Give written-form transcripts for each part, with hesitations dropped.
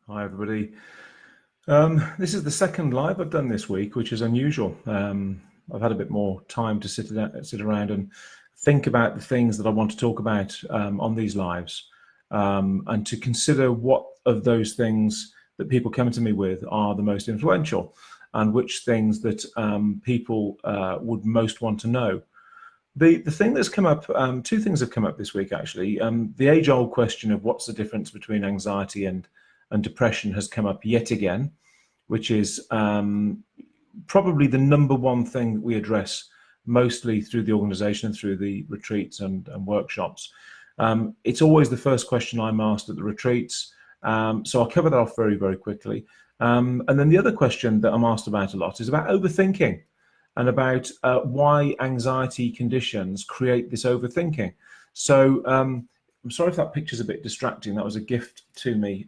Hi, everybody. This is the second live I've done this week, which is unusual. I've had a bit more time to sit around and think about the things that I want to talk about on these lives, and to consider what of those things that people come to me with are the most influential, and which things that people would most want to know. The thing that's come up, two things have come up this week actually. The age-old question of what's the difference between anxiety and depression has come up yet again, which is probably the number one thing that we address mostly through the organization, through the retreats and workshops. It's always the first question I'm asked at the retreats, so I'll cover that off very, very quickly. And then the other question that I'm asked about a lot is about overthinking and about why anxiety conditions create this overthinking. So I'm sorry if that picture's a bit distracting. That was a gift to me.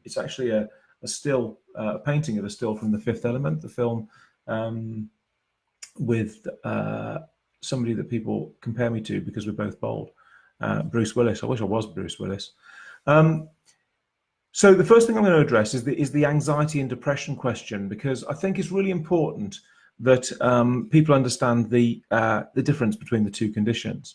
It's actually a still, a painting of a still from The Fifth Element, the film, with somebody that people compare me to because we're both bald, Bruce Willis. I wish I was Bruce Willis. So the first thing I'm going to address is the anxiety and depression question, because I think it's really important that people understand the difference between the two conditions,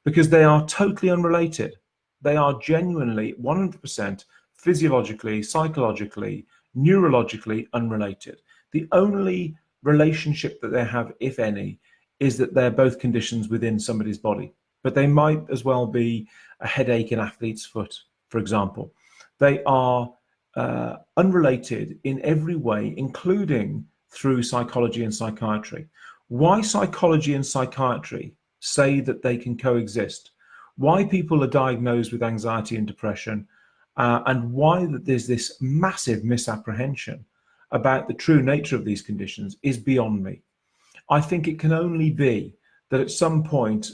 because they are totally unrelated. They are genuinely 100% physiologically, psychologically, neurologically unrelated. The only relationship that they have, if any, is that they're both conditions within somebody's body. But they might as well be a headache in athlete's foot, for example. They are unrelated in every way, including through psychology and psychiatry. Why psychology and psychiatry say that they can coexist, why people are diagnosed with anxiety and depression, and why that there's this massive misapprehension about the true nature of these conditions is beyond me. I think it can only be that at some point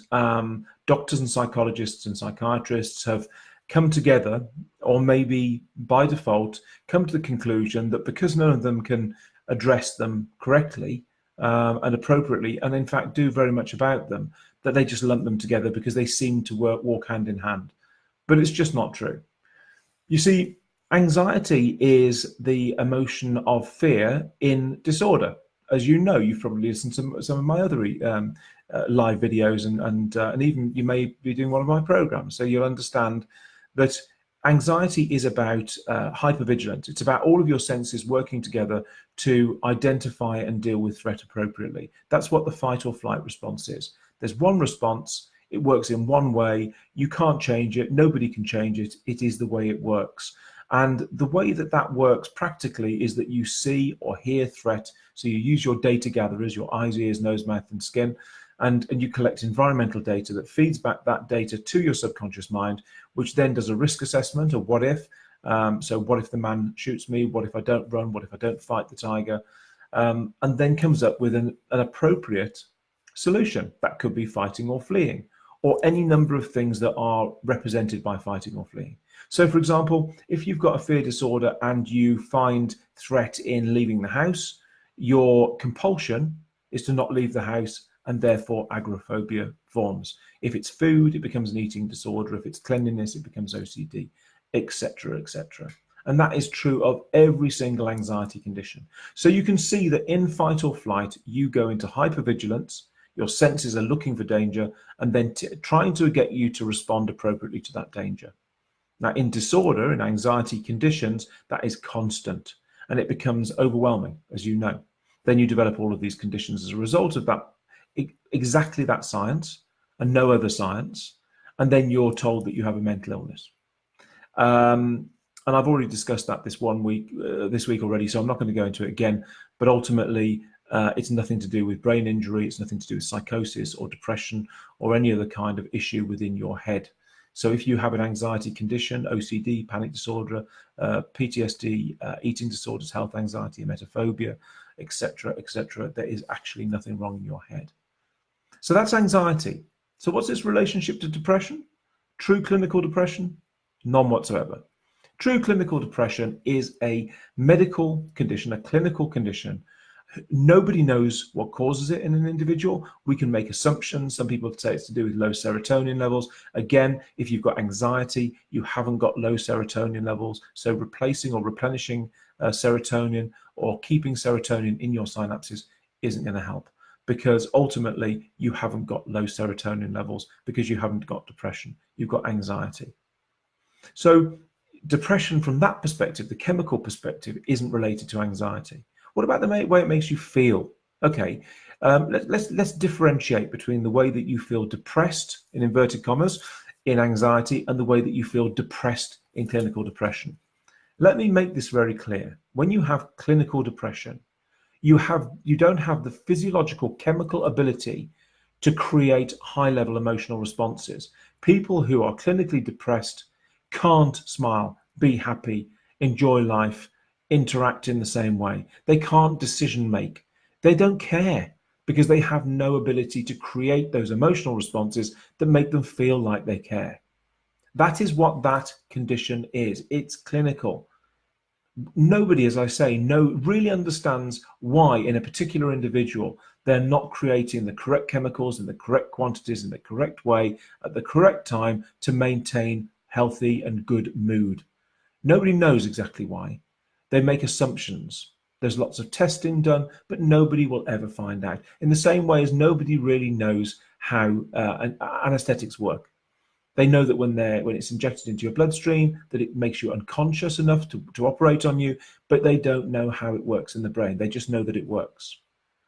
doctors and psychologists and psychiatrists have come together, or maybe by default come to the conclusion that because none of them can address them correctly and appropriately, and in fact do very much about them, that they just lump them together because they seem to walk hand in hand. But it's just not true. You see, anxiety is the emotion of fear in disorder. As you know, you've probably listened to some of my other live videos, and even you may be doing one of my programs, so you'll understand that anxiety is about hypervigilance. It's about all of your senses working together to identify and deal with threat appropriately. That's what the fight or flight response is. There's one response. It works in one way. You can't change it. Nobody can change it. It is the way it works. And the way that that works practically is that you see or hear threat. So you use your data gatherers, your eyes, ears, nose, mouth, and skin, and you collect environmental data that feeds back that data to your subconscious mind, which then does a risk assessment of what if. So what if the man shoots me? What if I don't run? What if I don't fight the tiger? And then comes up with an appropriate solution. That could be fighting or fleeing, or any number of things that are represented by fighting or fleeing. So for example, if you've got a fear disorder and you find threat in leaving the house, your compulsion is to not leave the house, and therefore agoraphobia forms. If it's food, it becomes an eating disorder. If it's cleanliness, it becomes OCD, etc., etc. And that is true of every single anxiety condition. So you can see that in fight or flight, you go into hypervigilance, your senses are looking for danger, and then trying to get you to respond appropriately to that danger. Now, in disorder, in anxiety conditions, that is constant, and it becomes overwhelming, as you know. Then you develop all of these conditions as a result of that, exactly that science and no other science, and then you're told that you have a mental illness. And I've already discussed that this week already, so I'm not going to go into it again. But ultimately, it's nothing to do with brain injury. It's nothing to do with psychosis or depression or any other kind of issue within your head. So if you have an anxiety condition, OCD, panic disorder, PTSD, eating disorders, health anxiety, emetophobia, etc., etc., there is actually nothing wrong in your head. So that's anxiety. So what's its relationship to depression? True clinical depression? None whatsoever. True clinical depression is a medical condition, a clinical condition, Nobody knows what causes it in an individual. We can make assumptions. Some people say it's to do with low serotonin levels. Again, if you've got anxiety, you haven't got low serotonin levels. So replacing or replenishing serotonin or keeping serotonin in your synapses isn't going to help, because ultimately you haven't got low serotonin levels because you haven't got depression. You've got anxiety. So depression from that perspective, the chemical perspective, isn't related to anxiety. What about the way it makes you feel? Okay, let's differentiate between the way that you feel depressed, in inverted commas, in anxiety, and the way that you feel depressed in clinical depression. Let me make this very clear. When you have clinical depression, you don't have the physiological chemical ability to create high-level emotional responses. People who are clinically depressed can't smile, be happy, enjoy life, interact in the same way. They can't decision make. They don't care because they have no ability to create those emotional responses that make them feel like they care. That is what that condition is. It's clinical. Nobody, as I say, really understands why in a particular individual they're not creating the correct chemicals in the correct quantities in the correct way at the correct time to maintain healthy and good mood. Nobody knows exactly why. They make assumptions. There's lots of testing done, but nobody will ever find out. In the same way as nobody really knows how anesthetics work. They know that when it's injected into your bloodstream, that it makes you unconscious enough to operate on you, but they don't know how it works in the brain. They just know that it works.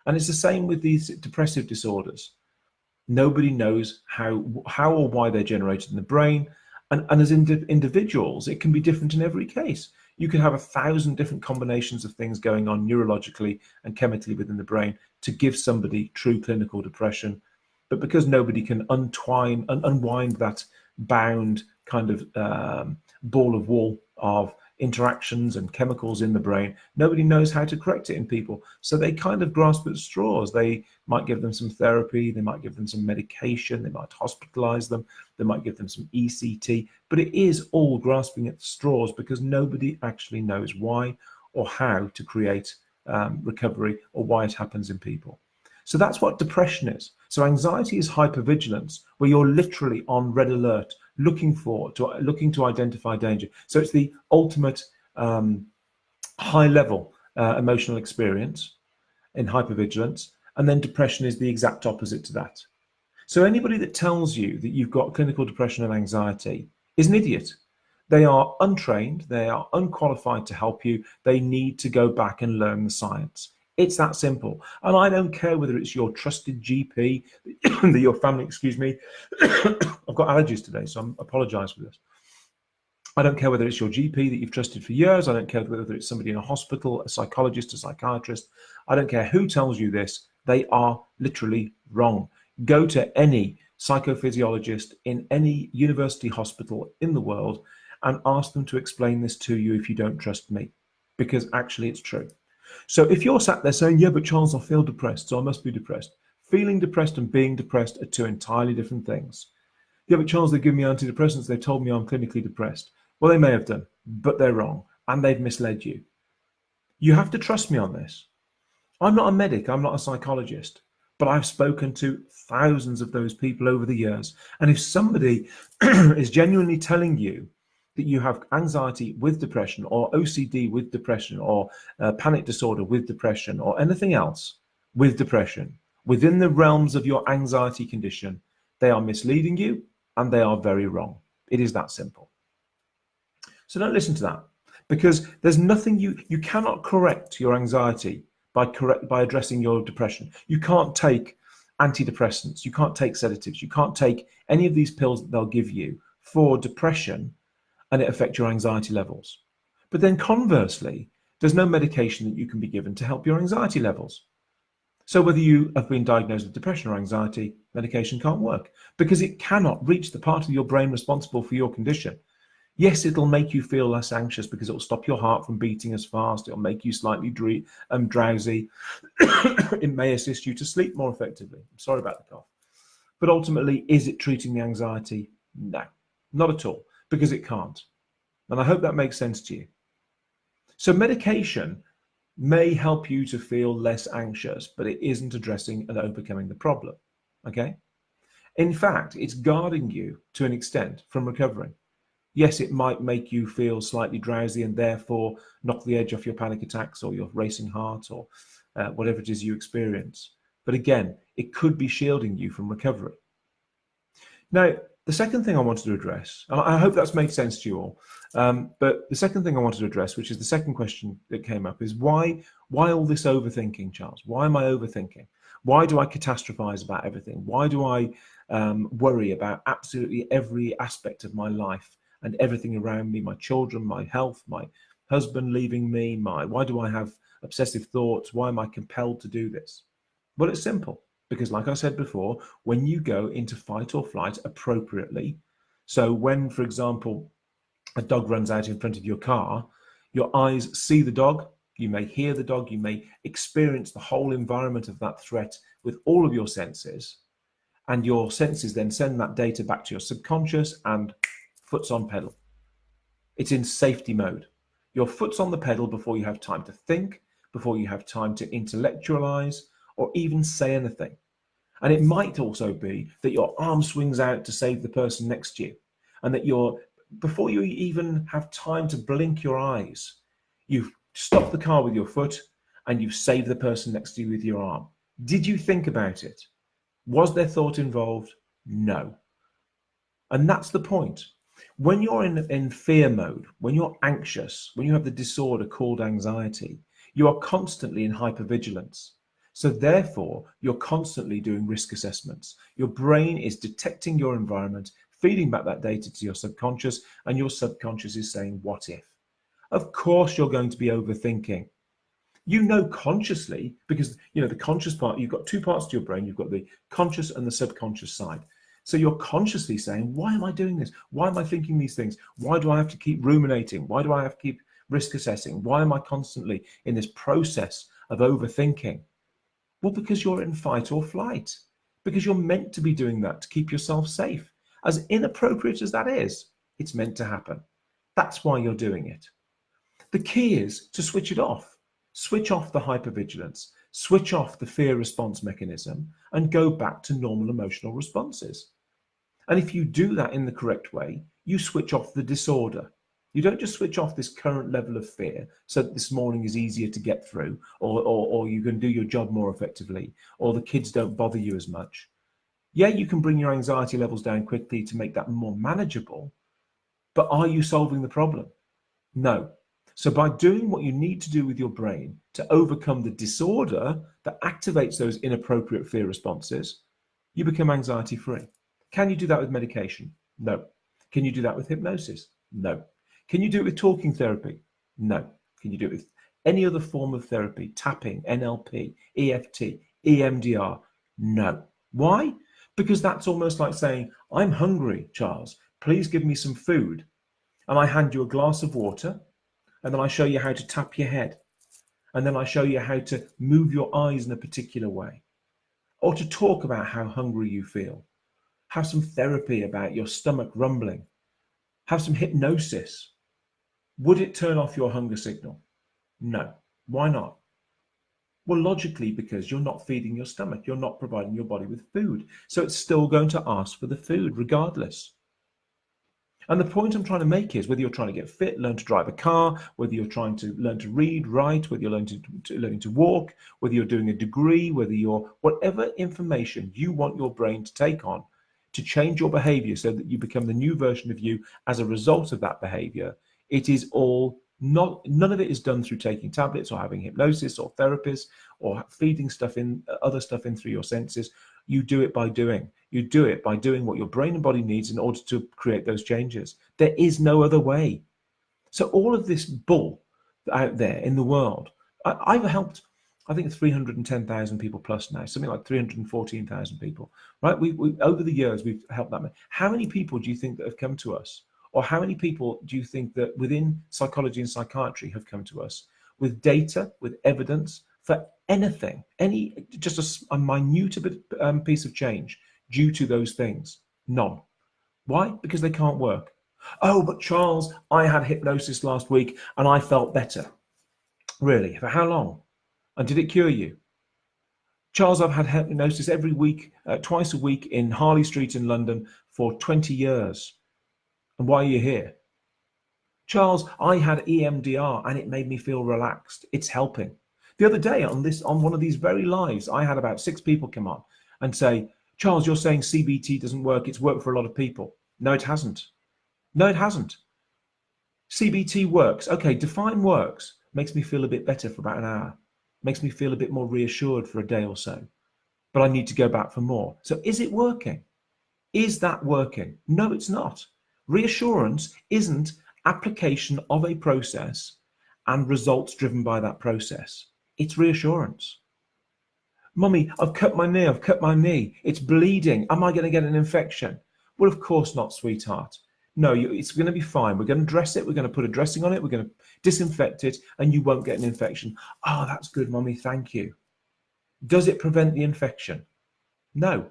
And it's the same with these depressive disorders. Nobody knows how or why they're generated in the brain. And as individuals, it can be different in every case. You can have 1,000 different combinations of things going on neurologically and chemically within the brain to give somebody true clinical depression. But because nobody can unwind that bound kind of ball of wool of interactions and chemicals in the brain, nobody knows how to correct it in people. So they kind of grasp at straws. They might give them some therapy, they might give them some medication, they might hospitalize them, they might give them some ECT, but it is all grasping at straws because nobody actually knows why or how to create recovery or why it happens in people. So that's what depression is. So anxiety is hypervigilance, where you're literally on red alert, looking to identify danger. So it's the ultimate high level emotional experience in hypervigilance. And then depression is the exact opposite to that. So anybody that tells you that you've got clinical depression and anxiety is an idiot. They are untrained, they are unqualified to help you. They need to go back and learn the science. It's that simple. And I don't care whether it's your trusted GP, your family, excuse me. I've got allergies today, so I apologize for this. I don't care whether it's your GP that you've trusted for years. I don't care whether it's somebody in a hospital, a psychologist, a psychiatrist. I don't care who tells you this. They are literally wrong. Go to any psychophysiologist in any university hospital in the world and ask them to explain this to you if you don't trust me, because actually it's true. So if you're sat there saying, yeah, but Charles, I feel depressed, so I must be depressed. Feeling depressed and being depressed are two entirely different things. Yeah, but Charles, they give me antidepressants. They told me I'm clinically depressed. Well, they may have done, but they're wrong and they've misled you. You have to trust me on this. I'm not a medic. I'm not a psychologist, but I've spoken to thousands of those people over the years. And if somebody is genuinely telling you that you have anxiety with depression or OCD with depression or panic disorder with depression or anything else with depression within the realms of your anxiety condition, they are misleading you and they are very wrong. It is that simple. So don't listen to that, because there's nothing you cannot correct your anxiety by addressing your depression. You can't take antidepressants, you can't take sedatives, you can't take any of these pills that they'll give you for depression and it affect your anxiety levels. But then conversely, there's no medication that you can be given to help your anxiety levels. So whether you have been diagnosed with depression or anxiety, medication can't work because it cannot reach the part of your brain responsible for your condition. Yes, it'll make you feel less anxious because it'll stop your heart from beating as fast. It'll make you slightly drowsy. It may assist you to sleep more effectively. I'm sorry about the cough. But ultimately, is it treating the anxiety? No, not at all, because it can't. And I hope that makes sense to you. So medication may help you to feel less anxious, but it isn't addressing and overcoming the problem. Okay? In fact, it's guarding you to an extent from recovering. Yes, it might make you feel slightly drowsy and therefore knock the edge off your panic attacks or your racing heart or whatever it is you experience. But again, it could be shielding you from recovery. Now, the second thing I wanted to address, and I hope that's made sense to you all, but the second thing I wanted to address, which is the second question that came up, is why all this overthinking, Charles? Why am I overthinking? Why do I catastrophize about everything? Why do I worry about absolutely every aspect of my life and everything around me, my children, my health, my husband leaving me, why do I have obsessive thoughts? Why am I compelled to do this? Well, it's simple. Because like I said before, when you go into fight or flight appropriately, so when, for example, a dog runs out in front of your car, your eyes see the dog, you may hear the dog, you may experience the whole environment of that threat with all of your senses, and your senses then send that data back to your subconscious and foot's on pedal. It's in safety mode. Your foot's on the pedal before you have time to think, before you have time to intellectualize, or even say anything. And it might also be that your arm swings out to save the person next to you, and that before you even have time to blink your eyes, you've stopped the car with your foot and you've saved the person next to you with your arm. Did you think about it? Was there thought involved? No. And that's the point. When you're in fear mode, when you're anxious, when you have the disorder called anxiety, you are constantly in hypervigilance. So therefore, you're constantly doing risk assessments. Your brain is detecting your environment, feeding back that data to your subconscious, and your subconscious is saying, what if? Of course, you're going to be overthinking. You know consciously, because the conscious part, you've got two parts to your brain. You've got the conscious and the subconscious side. So you're consciously saying, why am I doing this? Why am I thinking these things? Why do I have to keep ruminating? Why do I have to keep risk assessing? Why am I constantly in this process of overthinking? Well, because you're in fight or flight, because you're meant to be doing that to keep yourself safe. As inappropriate as that is, it's meant to happen. That's why you're doing it. The key is to switch it off. Switch off the hypervigilance, switch off the fear response mechanism, and go back to normal emotional responses. And if you do that in the correct way, you switch off the disorder. You don't just switch off this current level of fear so that this morning is easier to get through, or you can do your job more effectively, or the kids don't bother you as much. Yeah, you can bring your anxiety levels down quickly to make that more manageable, but are you solving the problem? No. So by doing what you need to do with your brain to overcome the disorder that activates those inappropriate fear responses, you become anxiety free. Can you do that with medication? No. Can you do that with hypnosis? No. Can you do it with talking therapy? No. Can you do it with any other form of therapy? Tapping, NLP, EFT, EMDR? No. Why? Because that's almost like saying, I'm hungry, Charles. Please give me some food. And I hand you a glass of water, and then I show you how to tap your head. And then I show you how to move your eyes in a particular way. Or to talk about how hungry you feel. Have some therapy about your stomach rumbling. Have some hypnosis. Would it turn off your hunger signal? No. Why not? Well, logically, because you're not feeding your stomach. You're not providing your body with food. So it's still going to ask for the food regardless. And the point I'm trying to make is whether you're trying to get fit, learn to drive a car, whether you're trying to learn to read, write, whether you're learning to walk, whether you're doing a degree, whether you're whatever information you want your brain to take on to change your behavior so that you become the new version of you as a result of that behavior, it is all none of it is done through taking tablets or having hypnosis or therapists or feeding other stuff in through your senses. You do it by doing. You do it by doing what your brain and body needs in order to create those changes. There is no other way. So all of this bull out there in the world, I've helped, I think 310,000 people plus now, something like 314,000 people, right? We over the years, we've helped that many. How many people do you think that have come to us? Or how many people do you think that within psychology and psychiatry have come to us with data, with evidence for anything, just a minute piece of change due to those things? None. Why? Because they can't work. Oh, but Charles, I had hypnosis last week and I felt better. Really? For how long? And did it cure you? Charles, I've had hypnosis every week, twice a week in Harley Street in London for 20 years. And why are you here? Charles, I had EMDR and it made me feel relaxed. It's helping. The other day on one of these very lives, I had about 6 people come on and say, Charles, you're saying CBT doesn't work. It's worked for a lot of people. No, it hasn't. No, it hasn't. CBT works. Okay, define works. Makes me feel a bit better for about an hour. Makes me feel a bit more reassured for a day or so. But I need to go back for more. So is it working? Is that working? No, it's not. Reassurance isn't application of a process and results driven by that process. It's reassurance. Mummy, I've cut my knee. It's bleeding. Am I going to get an infection? Well, of course not, sweetheart. No, it's going to be fine. We're going to dress it. We're going to put a dressing on it. We're going to disinfect it and you won't get an infection. Oh, that's good, Mummy. Thank you. Does it prevent the infection? No.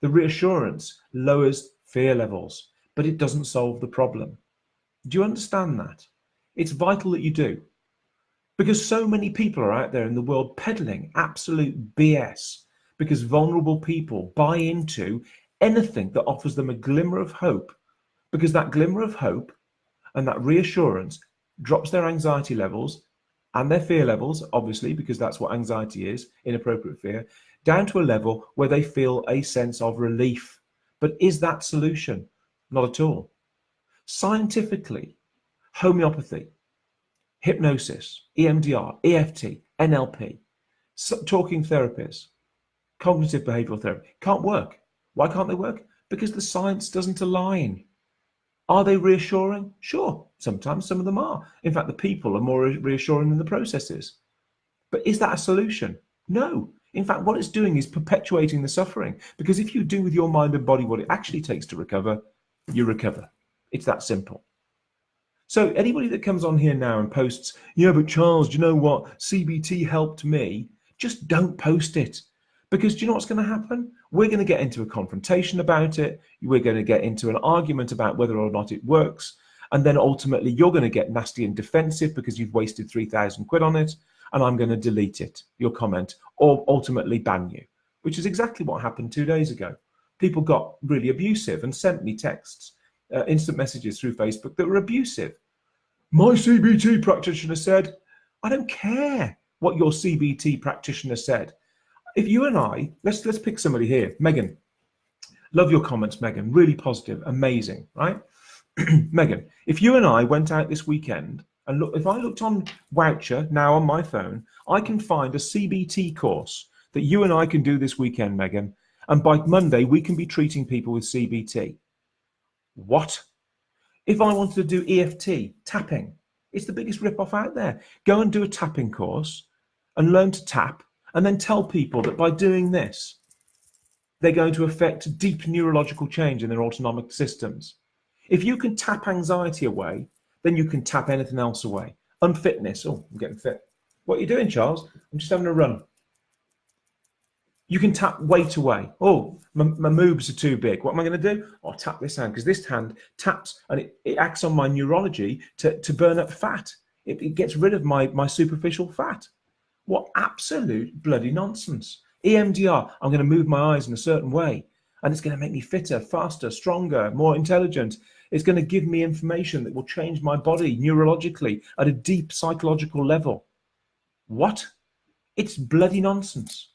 The reassurance lowers fear levels, but it doesn't solve the problem. Do you understand that? It's vital that you do. Because so many people are out there in the world peddling absolute BS because vulnerable people buy into anything that offers them a glimmer of hope, because that glimmer of hope and that reassurance drops their anxiety levels and their fear levels, obviously, because that's what anxiety is, inappropriate fear, down to a level where they feel a sense of relief. But is that solution? Not at all. Scientifically, homeopathy, hypnosis, EMDR, EFT, NLP, talking therapies, cognitive behavioral therapy can't work. Why can't they work? Because the science doesn't align. Are they reassuring? Sure, sometimes some of them are. In fact, the people are more reassuring than the processes. But is that a solution? No. In fact, what it's doing is perpetuating the suffering. Because if you do with your mind and body what it actually takes to recover, you recover. It's that simple. So anybody that comes on here now and posts, yeah, but Charles, do you know what? CBT helped me. Just don't post it. Because do you know what's going to happen? We're going to get into a confrontation about it. We're going to get into an argument about whether or not it works. And then ultimately you're going to get nasty and defensive because you've wasted 3,000 quid on it. And I'm going to delete it, your comment, or ultimately ban you, which is exactly what happened 2 days ago. People got really abusive and sent me texts, instant messages through Facebook that were abusive. My CBT practitioner said, I don't care what your CBT practitioner said. If you and I, let's pick somebody here. Megan, love your comments, Megan. Really positive, amazing, right? Megan, if you and I went out this weekend and look, if I looked on Voucher now on my phone, I can find a CBT course that you and I can do this weekend, Megan. And by Monday, we can be treating people with CBT. What? If I wanted to do EFT, tapping, it's the biggest rip-off out there. Go and do a tapping course and learn to tap, and then tell people that by doing this, they're going to affect deep neurological change in their autonomic systems. If you can tap anxiety away, then you can tap anything else away. Unfitness. Oh, I'm getting fit. What are you doing, Charles? I'm just having a run. You can tap weight away. Oh, my moobs are too big. What am I going to do? I'll tap this hand, because this hand taps and it acts on my neurology to burn up fat. It gets rid of my superficial fat. What absolute bloody nonsense. EMDR, I'm going to move my eyes in a certain way, and it's going to make me fitter, faster, stronger, more intelligent. It's going to give me information that will change my body neurologically at a deep psychological level. What? It's bloody nonsense.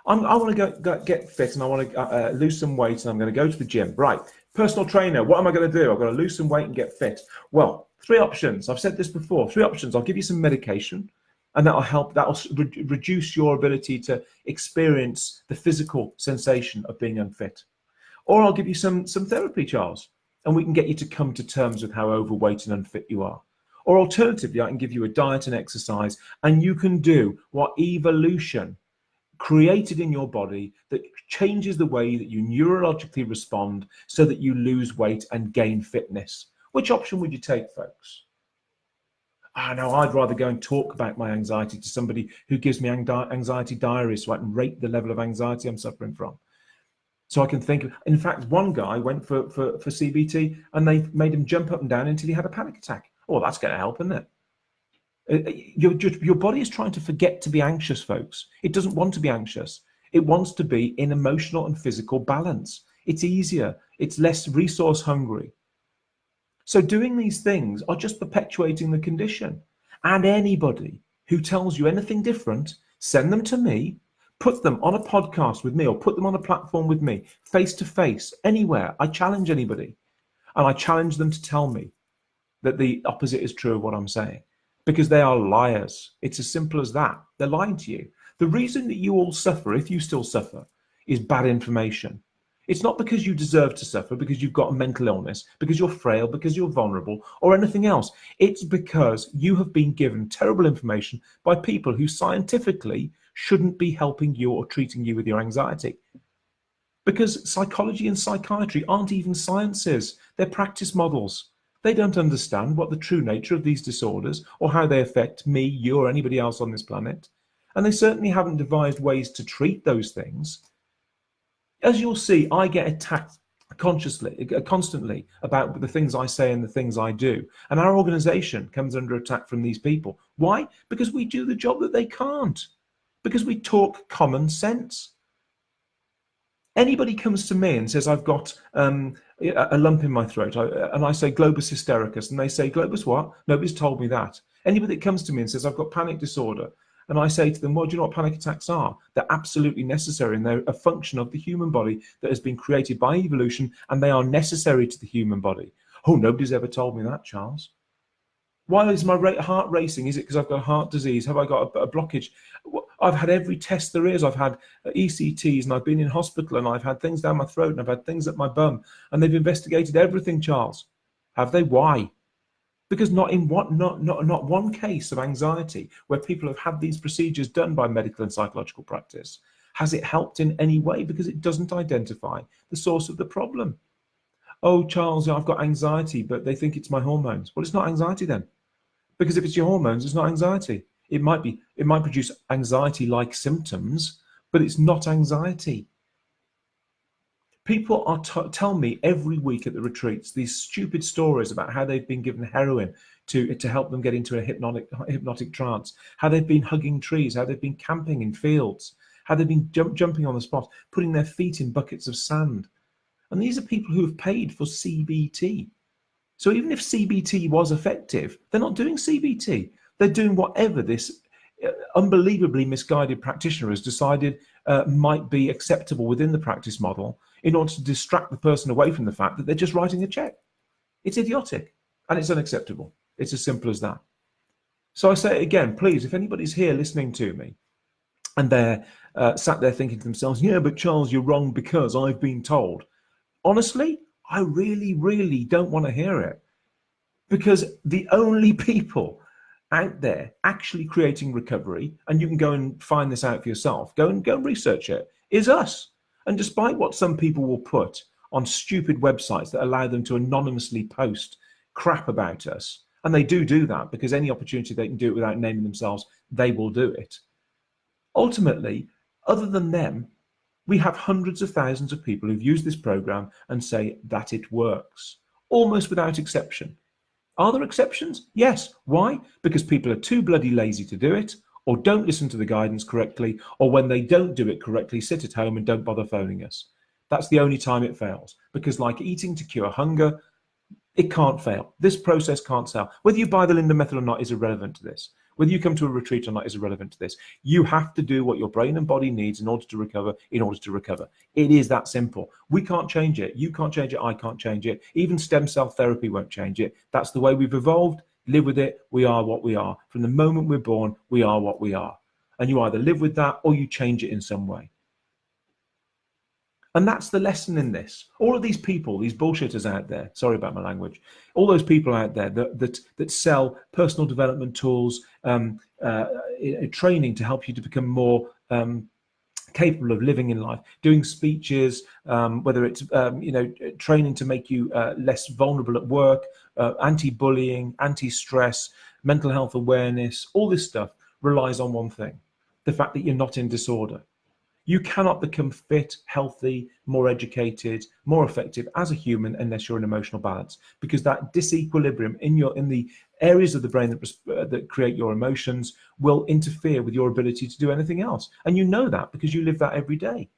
I want to go get fit, and I want to lose some weight, and I'm going to go to the gym. Right, personal trainer, what am I going to do? I've got to lose some weight and get fit. Well, 3 options. I've said this before. 3 options. I'll give you some medication, and that'll help. That'll reduce your ability to experience the physical sensation of being unfit. Or I'll give you some therapy, Charles, and we can get you to come to terms with how overweight and unfit you are. Or alternatively, I can give you a diet and exercise, and you can do what evolution created in your body that changes the way that you neurologically respond so that you lose weight and gain fitness. Which option would you take, folks? No, I'd rather go and talk about my anxiety to somebody who gives me anxiety diaries so I can rate the level of anxiety I'm suffering from. So I can think, in fact, one guy went for CBT and they made him jump up and down until he had a panic attack. Oh, that's going to help, isn't it? Your body is trying to forget to be anxious, folks. It doesn't want to be anxious. It wants to be in emotional and physical balance. It's easier. It's less resource hungry. So doing these things are just perpetuating the condition. And anybody who tells you anything different, send them to me, put them on a podcast with me, or put them on a platform with me, face to face, anywhere. I challenge anybody. And I challenge them to tell me that the opposite is true of what I'm saying, because they are liars. It's as simple as that. They're lying to you. The reason that you all suffer, if you still suffer, is bad information. It's not because you deserve to suffer, because you've got a mental illness, because you're frail, because you're vulnerable, or anything else. It's because you have been given terrible information by people who scientifically shouldn't be helping you or treating you with your anxiety. Because psychology and psychiatry aren't even sciences, they're practice models. They don't understand what the true nature of these disorders or how they affect me, you, or anybody else on this planet. And they certainly haven't devised ways to treat those things. As you'll see, I get attacked constantly about the things I say and the things I do. And our organization comes under attack from these people. Why? Because we do the job that they can't. Because we talk common sense. Anybody comes to me and says, I've got a lump in my throat, and I say globus hystericus, and they say, globus what? Nobody's told me that. Anybody that comes to me and says, I've got panic disorder, and I say to them, well, do you know what panic attacks are? They're absolutely necessary, and they're a function of the human body that has been created by evolution, and they are necessary to the human body. Oh, nobody's ever told me that, Charles. Why is my heart racing? Is it because I've got heart disease? Have I got a blockage? I've had every test there is. I've had ECTs, and I've been in hospital, and I've had things down my throat, and I've had things up my bum, and they've investigated everything, Charles. Have they? Why? Because not one case of anxiety where people have had these procedures done by medical and psychological practice has it helped in any way, because it doesn't identify the source of the problem. Oh, Charles, I've got anxiety, but they think it's my hormones. Well, it's not anxiety then. Because if it's your hormones, it's not anxiety. It might produce anxiety-like symptoms, but it's not anxiety. People tell me every week at the retreats these stupid stories about how they've been given heroin to help them get into a hypnotic trance, how they've been hugging trees, how they've been camping in fields, how they've been jumping on the spot, putting their feet in buckets of sand. And these are people who have paid for CBT. So even if CBT was effective, they're not doing CBT. They're doing whatever this unbelievably misguided practitioner has decided might be acceptable within the practice model in order to distract the person away from the fact that they're just writing a check. It's idiotic and it's unacceptable. It's as simple as that. So I say it again, please, if anybody's here listening to me and they're sat there thinking to themselves, yeah, but Charles, you're wrong because I've been told. Honestly, I really, really don't want to hear it, because the only people out there actually creating recovery, and you can go and find this out for yourself, go and research it, is us. And despite what some people will put on stupid websites that allow them to anonymously post crap about us, and they do that because any opportunity they can do it without naming themselves, they will do it. Ultimately, other than them, we have hundreds of thousands of people who've used this program and say that it works, almost without exception. Are there exceptions? Yes. Why? Because people are too bloody lazy to do it, or don't listen to the guidance correctly, or when they don't do it correctly, sit at home and don't bother phoning us. That's the only time it fails, because like eating to cure hunger, it can't fail. This process can't fail. Whether you buy the Linden method or not is irrelevant to this. Whether you come to a retreat or not is irrelevant to this. You have to do what your brain and body needs in order to recover, It is that simple. We can't change it. You can't change it. I can't change it. Even stem cell therapy won't change it. That's the way we've evolved. Live with it. We are what we are. From the moment we're born, we are what we are. And you either live with that or you change it in some way. And that's the lesson in this. All of these people, these bullshitters out there, sorry about my language, all those people out there that sell personal development tools, training to help you to become more capable of living in life, doing speeches, whether it's training to make you less vulnerable at work, anti-bullying, anti-stress, mental health awareness, all this stuff relies on one thing: the fact that you're not in disorder. You cannot become fit, healthy, more educated, more effective as a human unless you're in emotional balance, because that disequilibrium in the areas of the brain that create your emotions will interfere with your ability to do anything else. And you know that because you live that every day.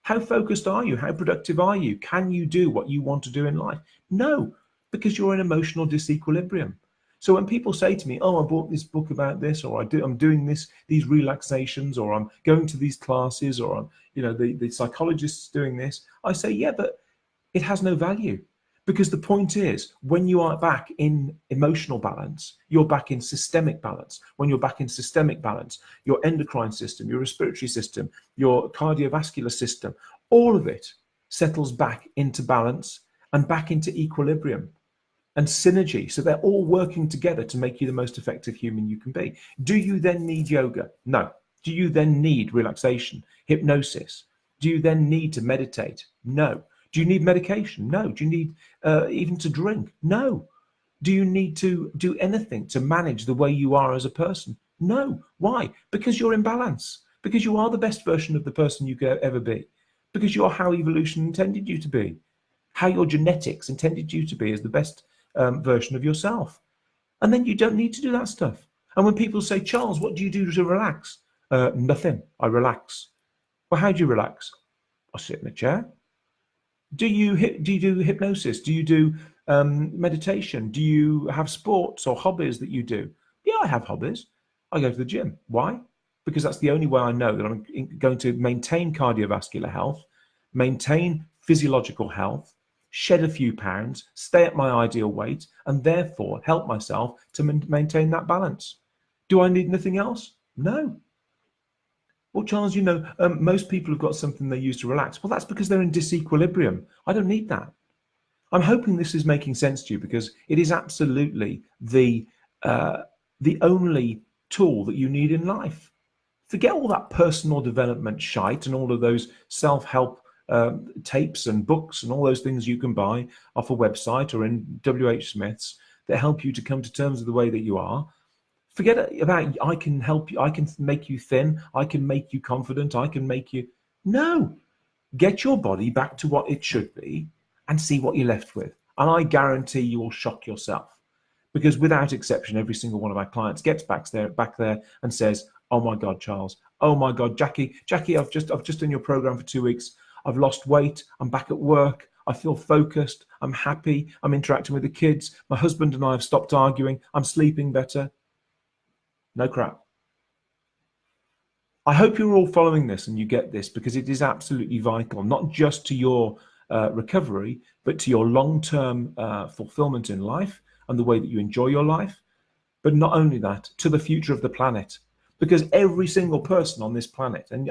How focused are you? How productive are you? Can you do what you want to do in life? No, because you're in emotional disequilibrium. So when people say to me, "Oh, I bought this book about this," or I'm doing these relaxations, or I'm going to these classes, or the psychologist's doing this," I say, "Yeah, but it has no value." Because the point is, when you are back in emotional balance, you're back in systemic balance. When you're back in systemic balance, your endocrine system, your respiratory system, your cardiovascular system, all of it settles back into balance and back into equilibrium and synergy. So they're all working together to make you the most effective human you can be. Do you then need yoga? No. Do you then need relaxation, hypnosis? Do you then need to meditate? No. Do you need medication? No. Do you need even to drink? No. Do you need to do anything to manage the way you are as a person? No. Why? Because you're in balance. Because you are the best version of the person you could ever be. Because you're how evolution intended you to be. How your genetics intended you to be as the best version of yourself. And then you don't need to do that stuff. And when people say, "Charles, what do you do to relax?" Nothing. I relax. Well, how do you relax? I sit in a chair. Do you do hypnosis? Do you do meditation? Do you have sports or hobbies that you do? Yeah, I have hobbies. I go to the gym. Why? Because that's the only way I know that I'm going to maintain cardiovascular health, maintain physiological health, shed a few pounds, stay at my ideal weight, and therefore help myself to maintain that balance. Do I need anything else? No. Well, Charles, most people have got something they use to relax. Well, that's because they're in disequilibrium. I don't need that. I'm hoping this is making sense to you, because it is absolutely the only tool that you need in life. Forget all that personal development shite and all of those self-help tapes and books and all those things you can buy off a website or in WH Smith's that help you to come to terms with the way that you are. Forget about, "I can help you, I can make you thin, I can make you confident, I can make you..." No. Get your body back to what it should be and see what you're left with. And I guarantee you will shock yourself. Because without exception, every single one of our clients gets back there and says, "Oh my God, Charles. Oh my God, Jackie, I've just done your program for 2 weeks. I've lost weight. I'm back at work. I feel focused. I'm happy. I'm interacting with the kids. My husband and I have stopped arguing. I'm sleeping better." No crap. I hope you're all following this and you get this, because it is absolutely vital, not just to your recovery, but to your long-term fulfillment in life and the way that you enjoy your life. But not only that, to the future of the planet. Because every single person on this planet, and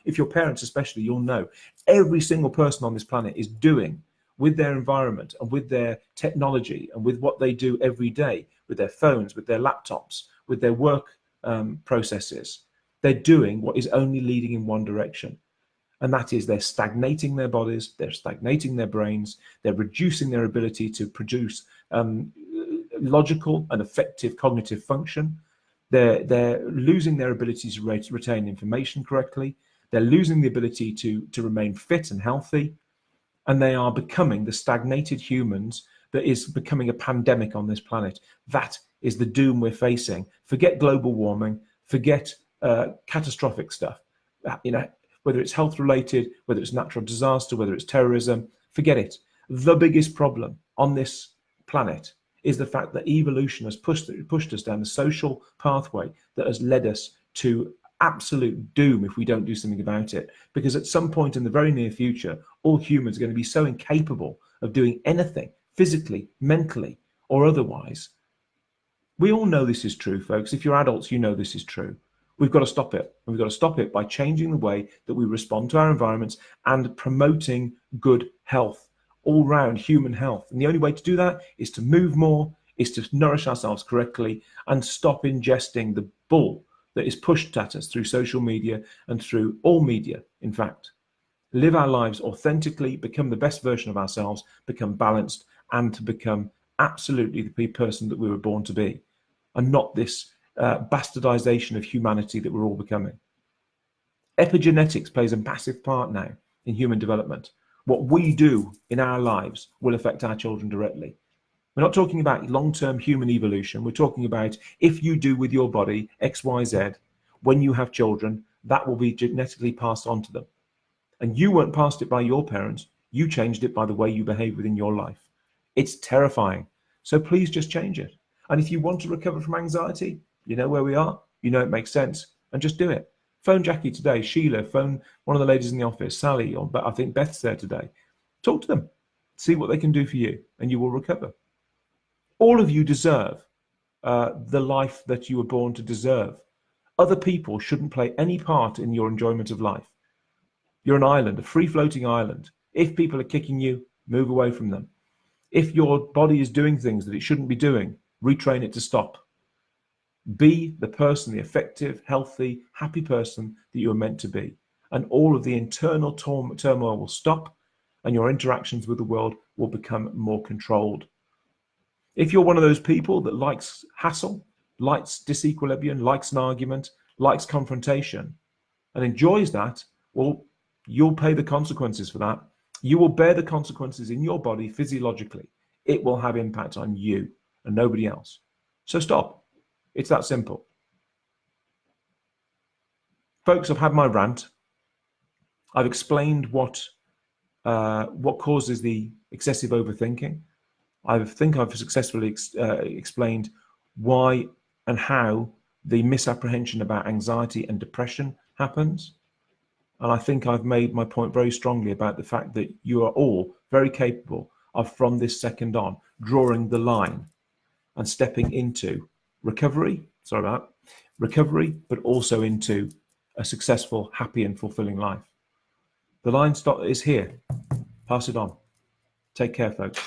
if your parents especially, you'll know, every single person on this planet is doing with their environment and with their technology and with what they do every day, with their phones, with their laptops, with their work processes. They're doing what is only leading in one direction. And that is, they're stagnating their bodies, they're stagnating their brains, they're reducing their ability to produce logical and effective cognitive function. They're losing their ability to retain information correctly. They're losing the ability to remain fit and healthy. And they are becoming the stagnated humans that is becoming a pandemic on this planet. That is the doom we're facing. Forget global warming, forget catastrophic stuff. Whether it's health related, whether it's natural disaster, whether it's terrorism, forget it. The biggest problem on this planet is the fact that evolution has pushed us down the social pathway that has led us to absolute doom if we don't do something about it. Because at some point in the very near future, all humans are going to be so incapable of doing anything physically, mentally, or otherwise. We all know this is true, folks. If you're adults, you know this is true. We've got to stop it. And we've got to stop it by changing the way that we respond to our environments and promoting good health, all-round human health. And the only way to do that is to move more, is to nourish ourselves correctly, and stop ingesting the bull that is pushed at us through social media and through all media, in fact. Live our lives authentically, become the best version of ourselves, become balanced, and to become absolutely the person that we were born to be, and not this bastardization of humanity that we're all becoming. Epigenetics plays a massive part now in human development. What we do in our lives will affect our children directly. We're not talking about long-term human evolution. We're talking about if you do with your body X, Y, Z, when you have children, that will be genetically passed on to them. And you weren't passed it by your parents. You changed it by the way you behave within your life. It's terrifying. So please just change it. And if you want to recover from anxiety, you know where we are. You know it makes sense. And just do it. Phone Jackie today, Sheila, phone one of the ladies in the office, Sally, or I think Beth's there today. Talk to them. See what they can do for you, and you will recover. All of you deserve the life that you were born to deserve. Other people shouldn't play any part in your enjoyment of life. You're an island, a free-floating island. If people are kicking you, move away from them. If your body is doing things that it shouldn't be doing, retrain it to stop. Be the person, the effective, healthy, happy person that you are meant to be. And all of the internal turmoil will stop, and your interactions with the world will become more controlled. If you're one of those people that likes hassle, likes disequilibrium, likes an argument, likes confrontation, and enjoys that, well, you'll pay the consequences for that. You will bear the consequences in your body physiologically. It will have impact on you and nobody else. So stop. It's that simple. Folks, I've had my rant. I've explained what causes the excessive overthinking. I think I've successfully explained why and how the misapprehension about anxiety and depression happens. And I think I've made my point very strongly about the fact that you are all very capable of, from this second on, drawing the line and stepping into recovery, but also into a successful, happy and fulfilling life. The line is here. Pass it on. Take care, folks.